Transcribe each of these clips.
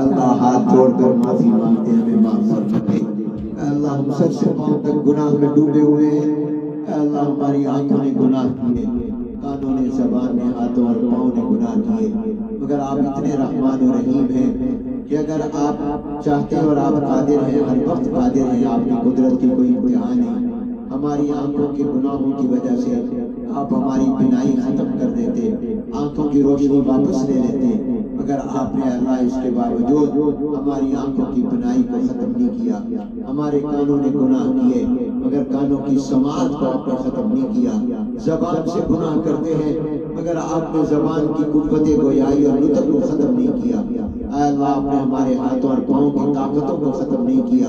اللہ ہاتھ جوڑ کر معافی مانگتے ہیں، ہمیں معاف فرما دے۔ اے اللہ ہم سر سے پاؤں تک گناہ میں ڈوبے ہوئے ہیں۔ اے اللہ ہماری آنکھوں نے گناہ کیے، کانوں نے، زبان نے، ہاتھوں اور پاؤں نے گناہ کیے، مگر آپ اتنے رحمان و رحیم ہیں کہ اگر آپ چاہتے اور آپ قادر ہیں، ہر وقت قادر ہیں، آپ کی قدرت کی کوئی انتہا نہیں۔ ہماری آنکھوں کے گناہوں کی وجہ سے آپ ہماری بینائی ختم کر دیتے، آنکھوں کی روشنی واپس لے لیتے، مگر آپ نے اللہ اس کے باوجود ہماری آنکھوں کی بینائی کو ختم نہیں کیا۔ ہمارے کانوں نے گناہ کیے مگر کانوں کی سماعت کو آپ نے ختم نہیں کیا۔ زبان سے گناہ کرتے ہیں مگر آپ نے زبان کی قوت گویائی اور نطق کو ختم نہیں کیا۔ اے اللہ آپ نے ہمارے ہاتھوں اور پاؤں کی طاقتوں کو ختم نہیں کیا۔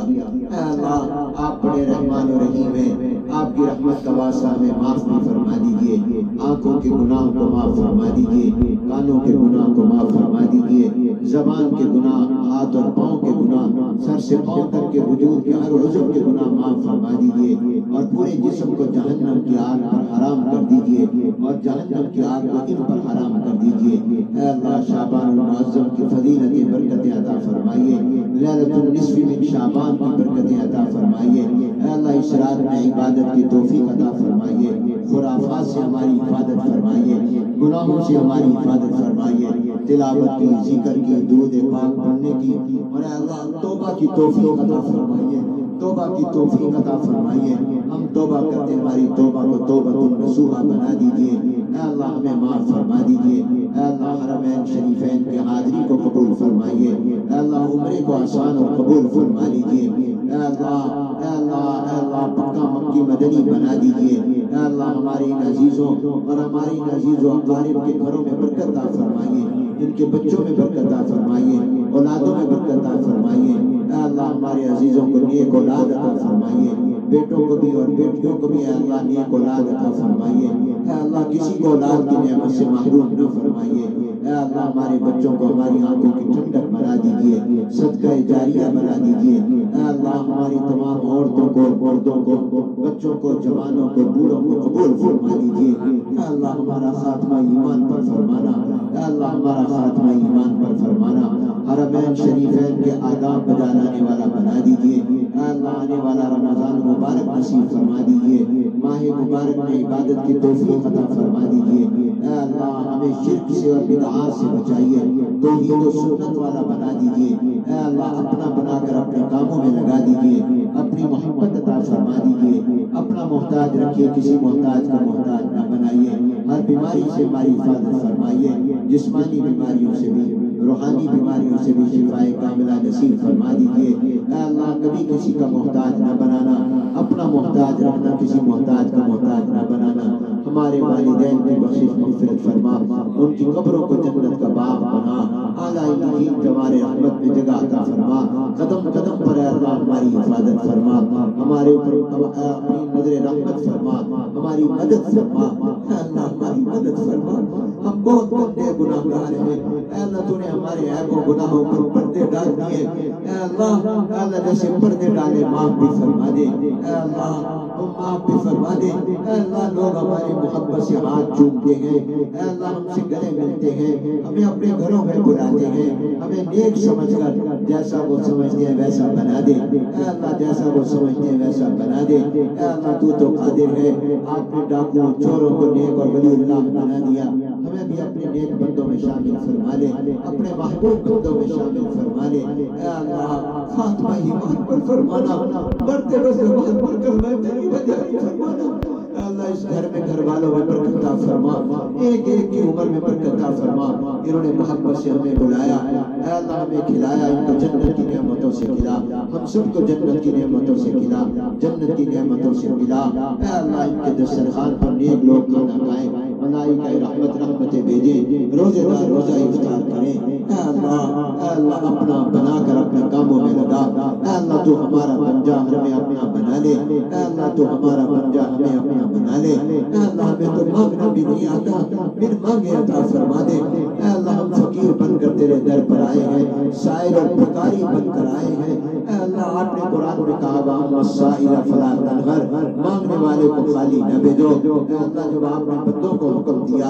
اے اللہ آپ بڑے رحمان و رحیم ہیں، آپ کی رحمت کا واسطہ ہمیں معاف بھی فرما دیجیے، آنکھوں کے گناہ کو معاف فرما دیجیے، کانوں کے گناہ کو معاف فرما دیجیے، زبان کے گناہ، ہاتھ اور پاؤں کے گناہ، سر سے پاؤں تک کے وجود کے ہر عضو کے گناہ معاف فرما دیجیے، اور پورے جسم کو جہنم کی آگ پر حرام کر دیجیے، اور جہنم کی آگ کو ان پر حرام کر دیجیے۔ اے اللہ شعبان المعظم کی فضیلت برکتیں عطا فرمائیے، لیلۃ النصف من شعبان کی برکتیں عطا فرمائیے۔ اے اللہ اس رات میں عبادت کی توفیق عطا فرمائیے، خرافات سے ہماری حفاظت فرمائیے، گناہوں سے ہماری حفاظت فرمائیے، تلاوت کی، ذکر کی، درود پاک پڑھنے کی، اور اے اللہ توبہ کی توفیق عطا فرمائیے، توبہ کی توفیق عطا فرمائیے۔ ہم توبہ کرتے ہیں، ہماری توبہ کو توبۃ نصوحہ بنا دیجیے۔ اے اللہ ہمیں معاف فرما دیجیے۔ اے اللہ حرمین شریفین کی حاضری کو قبول فرمائیے۔ اے اللہ عمرے کو آسان اور قبول فرما لیجیے۔ اے اللہ اے اللہ اے اللہ پکا مکی مدنی بنا دیجیے۔ اے اللہ ہماری ان عزیزوں اور ہماری ان عزیز و اقارب کے گھروں میں برکت عطا فرمائیے، ان کے بچوں میں برکت عطا فرمائیے، اولادوں میں برکت عطا فرمائیے۔ اے اللہ ہمارے عزیزوں کو نیک اولاد عطا فرمائیے، بیٹوں کو بھی اور بیٹیوں کو بھی اے اللہ نیک اولاد عطا فرمائیے۔ اے اللہ کسی کو اولاد کی نعمت سے محروم نہ فرمائیے۔ اے اللہ ہمارے بچوں کو ہماری آنکھوں کی ٹھنڈک بنا دیجیے، صدقہ جاریہ بنا دیجیے۔ اے اللہ ہماری تمام عورتوں کو، مردوں کو، بچوں کو، جوانوں کو، بوڑھوں کو قبول فرما دیجیے۔ اے اللہ ہمارا خاتمہ ایمان پر فرمانا، اے اللہ ہمارا خاتمہ ایمان پر فرمانا، حرمین شریفین کے آداب بجانے والا بنا دیجیے۔ اے اللہ آنے والا رمضان مبارک نصیب فرما دیجیے، ماہ مبارک میں عبادت کی توفیق عطا فرما دیجیے۔ اے اللہ ہمیں شرک سے اور بدعات سے بچائیے، توحید و سنت والا بنا دیجیے۔ اے اللہ اپنا بنا کر اپنے کاموں میں لگا دیجیے، اپنی محبت عطا فرما دیجیے، اپنا محتاج رکھیے، کسی محتاج کا محتاج نہ بنائیے، ہر بیماری سے ہماری حفاظت فرمائیے، جسمانی بیماریوں سے بھی، روحانی بیماریوں سے بھی شفائے کاملہ نصیب فرما دیجیے۔ اے اللہ کبھی کسی کا محتاج نہ بنانا، اپنا محتاج رکھنا، کسی محتاج کا محتاج نہ بنانا۔ ہمارے والدین کی بخشش مغفرت فرما، ان کی قبروں کو جنت کا باغ بنا، اعلیٰ الہین جوار رحمت میں جگہ عطا فرما، قدم قدم پر اے اللہ ہماری حفاظت فرما، ہمارے اوپر اپنی نظر رحمت فرما، ہماری مدد فرما۔ اے اللہ ہماری مدد فرما، ہم بہت گندے گناہ گار ہیں، اے اللہ تو نے ہمارے عیب و گناہوں پر پردے ڈال دیے۔ اے اللہ جیسے پردے ڈالے معاف بھی فرما دے، اے اللہ معاف بھی فرما دے۔ اے اللہ لوگ ہماری محبت سے ہاتھ چومتے ہیں، اے اللہ ہم سے گلے ملتے ہیں، ہمیں اپنے گھروں میں بلاتے ہیں، ہمیں نیک سمجھ کر جیسا وہ سمجھتے ہیں ویسا بنا دے۔ اے اللہ جیسا وہ سمجھتے ہیں ویسا بنا دے۔ اے اللہ تو قادر ہے، آپ نے ڈاکوؤں چوروں کو نیک اور ولی اللہ بنا دیا، ہمیں بھی اپنے نیک بندوں میں شامل فرما لے، اپنے محبوب بندوں میں شامل فرما لے۔ اے اللہ خاتمہ ایمان پر فرمانا، مرتے وقت ایمان پر کلمہ طیبہ جاری فرمانا۔ اے اللہ اس گھر میں گھر والوں میں برکت عطا فرما، ایک ایک کی عمر میں برکت عطا فرما۔ انہوں نے محبت سے ہمیں بلایا، اے اللہ ہمیں کھلایا، ان کو جنت کی نعمتوں سے کھلا، ہم سب کو جنت کی نعمتوں سے کھلا، جنت کی نعمتوں سے کھلا۔ اے اللہ ان کے دسترخوان پر نیک لوگ کھانا کھائیں، ملائکہ رحمتیں بھیجیں، روزے دار روزہ افطار کریں۔ اے اللہ اپنا بنا کر اپنے کاموں میں لگا۔ اے اللہ تو ہمارا بن جا، ہمیں اپنا بنا لے۔ اے اللہ تو ہمارا بن جا، ہمیں اپنا بنا لے۔ اے اللہ ہمیں تو مانگنا بھی نہیں آتا، بن مانگے عطا فرما دے۔ اے اللہ ہم فقیر بن کر تیرے در پر آئے ہیں، سائل اور بھکاری بن کر آئے ہیں۔ اے اللہ آپ نے قرآن میں کہا والسائل فلا تنهر، مانگنے والے کو خالی نہ بھیجو۔ اے اللہ جب آپ نے بندوں کو حکم دیا،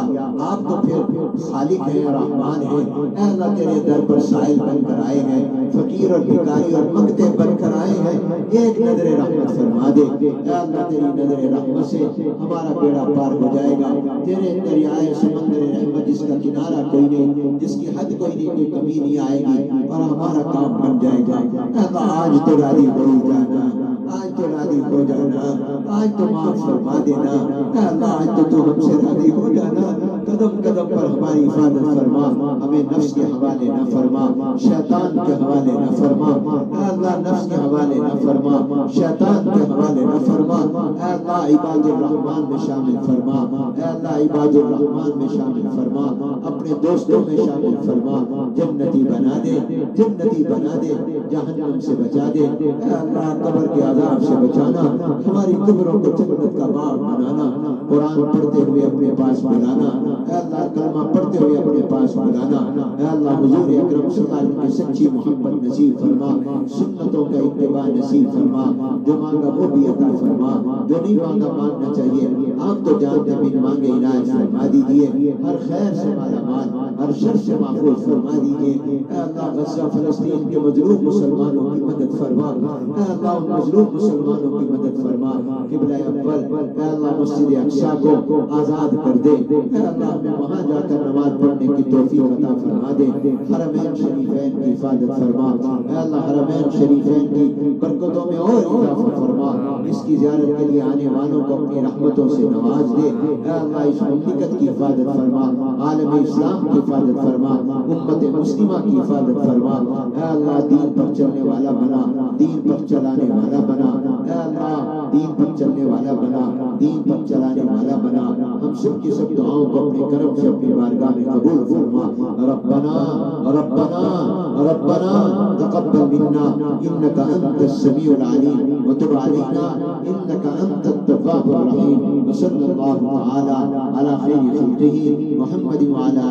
آپ تو پھر خالق ہیں رحمان ہیں، اے اللہ تیرے در پر سائل بن کر آئے ہیں، فقیر اور بھکاری اور منگتے بن کر آئے ہیں، ایک نظر رحمت فرما دے۔ اے اللہ تیری نظر رحمت سے ہمارا بیڑا پار ہو جائے گا، تیرے دریائے سمندر رحمت جس کا کنارہ کوئی نہیں، جس کی حد کوئی نہیں، کوئی کمی نہیں آئے گی اور ہمارا کام بن جائے گا۔ اے اللہ آج تو راضی ہو جانا، آج تو راضی ہو جانا، آج تو معاف فرما دینا۔ اے اللہ آج تو ہم سے راضی ہو جانا، قدم قدم پر ہماری حفاظت فرما، ہمیں نفس کے حوالے نہ فرما، شیطان کے حوالے نہ فرما۔ اے اللہ نفس کے حوالے نہ فرما، شیطان کے حوالے نہ فرما۔ اے اللہ عباد الرحمن میں شامل فرما، اے اللہ عباد الرحمن میں شامل فرما، اپنے دوستوں میں شامل فرما، جنتی بنا دے، جنتی بنا دے، جہنم سے بچا دے۔ اے اللہ قبر کے عذاب سے بچانا، ہماری قبروں کو جنت کا باغ بنانا، قرآن پڑھتے ہوئے اپنے پاس بلانا، اے اللہ کلمہ پڑھتے ہوئے اپنے پاس بلانا۔ اے اللہ حضور اکرم صلی اللہ علیہ وسلم کی سچی محبت نصیب فرما، سنتوں کا اتباع نصیب فرما، جو مانگا وہ بھی عطا فرما، جو نہیں مانگا مانگنا چاہیے آپ تو جانتے بن مانگے عنایت فرما دیجیے، ہر خیر سے مالا مال، ہر شر سے محفوظ فرما دیجیے۔ اے اللہ غزہ فلسطین کے مظلوم مسلمانوں کی مدد فرما، اے اللہ ان مظلوم مسلمانوں کی مدد فرما۔ قبلہ اول اے اللہ مسجد اقصیٰ کو آزاد کر دے، اے اللہ ہمیں وہاں جا کر نماز پڑھنے کی توفیق عطا فرما دے۔ حرمین شریفین کی حفاظت فرما، اے اللہ حرمین شریفین کی برکتوں میں اور اضافہ فرما، اس کی زیارت کے لیے آنے والوں کو اپنی رحمتوں سے نواز دے۔ اے اللہ اس مملکت کی حفاظت فرما، عالم اسلام کی حفاظت فرما، امت مسلمہ کی حفاظت فرما۔ اے اللہ دین پر چلنے والا بنا، دین پر چلانے والا بنا، اے اللہ دین پر چلنے والا بنا، دین پر چلانے والا بنا۔ ہم سب کی سب دعاؤں کو اپنے کرم سے اپنی بارگاہ میں قبول فرما۔ ربنا ربنا ربنا تقبل منا انك انت السميع العليم وتب علينا انك انت التواب الرحيم، وصلى الله تعالى على خير خلقه محمد وعلى